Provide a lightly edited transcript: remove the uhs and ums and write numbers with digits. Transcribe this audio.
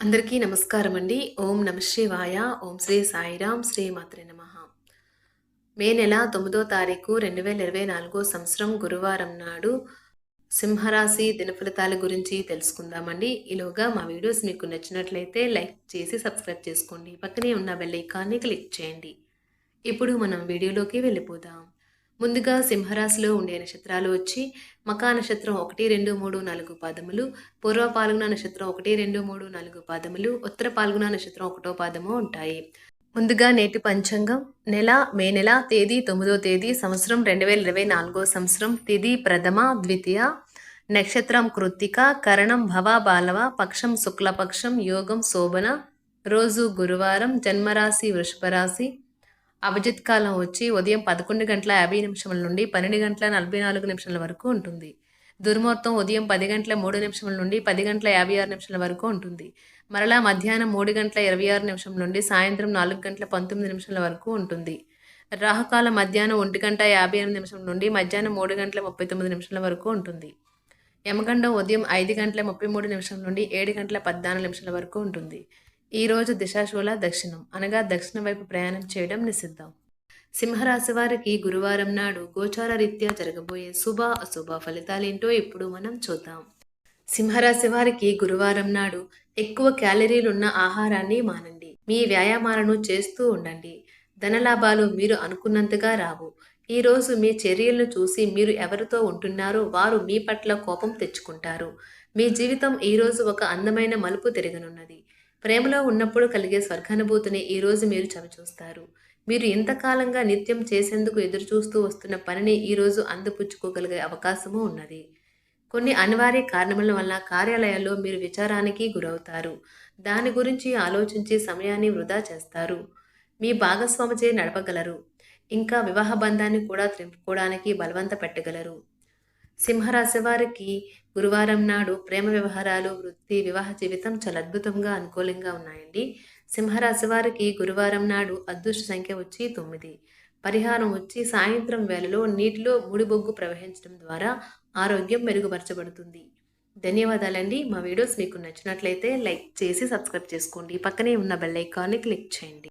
అందరికీ నమస్కారం అండి. ఓం నమ శివాయ. ఓం శ్రీ సాయిరాం. శ్రీ మాత్రే నమః. మే నెల 9వ తారీఖు 2024 సంవత్సరం గురువారం నాడు సింహరాశి దినఫలితాల గురించి తెలుసుకుందామండి. ఈలోగా మా వీడియోస్ మీకు నచ్చినట్లయితే లైక్ చేసి సబ్స్క్రైబ్ చేసుకోండి. పక్కనే ఉన్న బెల్ ఐకాన్ని క్లిక్ చేయండి. ఇప్పుడు మనం వీడియోలోకి వెళ్ళిపోదాం. ముందుగా సింహరాశిలో ఉండే నక్షత్రాలు వచ్చి మకా నక్షత్రం 1, 2, 3, 4 పాదములు, పూర్వ పాల్గుణ నక్షత్రం 1, 2, 3, 4 పాదములు, ఉత్తర పాల్గుణ నక్షత్రం 1వ పాదము ఉంటాయి. ముందుగా నేటి పంచాంగం మే నెల తేదీ 9వ తేదీ సంవత్సరం 2024 సంవత్సరం తిథి ప్రథమ ద్వితీయ నక్షత్రం కృత్తిక కరణం భవ బాలవ పక్షం శుక్లపక్షం యోగం శోభన రోజు గురువారం జన్మరాశి వృషభరాశి అభిజిత్ కాలం వచ్చి ఉదయం 11:50 నుండి 12:44 వరకు ఉంటుంది. దుర్ముహూర్తం ఉదయం 10:03 నుండి 10:56 వరకు ఉంటుంది. మరలా మధ్యాహ్నం 3:26 నుండి సాయంత్రం 4:19 వరకు ఉంటుంది. రాహుకాలం మధ్యాహ్నం 1:58 నుండి మధ్యాహ్నం 3:39 వరకు ఉంటుంది. యమగండం ఉదయం 5:33 నుండి 7:14 వరకు ఉంటుంది. ఈరోజు దిశాశూల దక్షిణం అనగా దక్షిణం వైపు ప్రయాణం చేయడం నిషిద్ధం. సింహరాశి వారికి గురువారం నాడు గోచార రీత్యా జరగబోయే శుభ అశుభ ఫలితాలేంటో ఇప్పుడు మనం చూద్దాం. సింహరాశి వారికి గురువారం నాడు ఎక్కువ క్యాలరీలున్న ఆహారాన్ని మానండి. మీ వ్యాయామాలను చేస్తూ ఉండండి. ధనలాభాలు మీరు అనుకున్నంతగా రావు. ఈరోజు మీ చర్యలను చూసి మీరు ఎవరితో ఉంటున్నారో వారు మీ పట్ల కోపం తెచ్చుకుంటారు. మీ జీవితం ఈరోజు ఒక అందమైన మలుపు తిరగనున్నది. ప్రేమలో ఉన్నప్పుడు కలిగే స్వర్గానుభూతిని ఈరోజు మీరు చవిచూస్తారు. మీరు ఇంతకాలంగా నిత్యం చేసేందుకు ఎదురుచూస్తూ వస్తున్న పనిని ఈరోజు అందిపుచ్చుకోగలిగే అవకాశము ఉన్నది. కొన్ని అనివార్య కారణముల వల్ల కార్యాలయాల్లో మీరు విచారానికి గురవుతారు. దాని గురించి ఆలోచించి సమయాన్ని వృధా చేస్తారు. మీ భాగస్వామిచే నడపగలరు. ఇంకా వివాహ బంధాన్ని కూడా త్రింపుకోవడానికి బలవంత పెట్టగలరు. సింహరాశి వారికి గురువారం నాడు ప్రేమ వ్యవహారాలు వృత్తి వివాహ జీవితం చాలా అద్భుతంగా అనుకూలంగా ఉన్నాయండి. సింహరాశి వారికి గురువారం నాడు అదృష్ట సంఖ్య వచ్చి 9. పరిహారం వచ్చి సాయంత్రం వేళలో నీటిలో ముడిబొగ్గు ప్రవహించడం ద్వారా ఆరోగ్యం మెరుగుపరచబడుతుంది. ధన్యవాదాలండి. మా వీడియోస్ మీకు నచ్చినట్లయితే లైక్ చేసి సబ్స్క్రైబ్ చేసుకోండి. పక్కనే ఉన్న బెల్ ఐకాన్ని క్లిక్ చేయండి.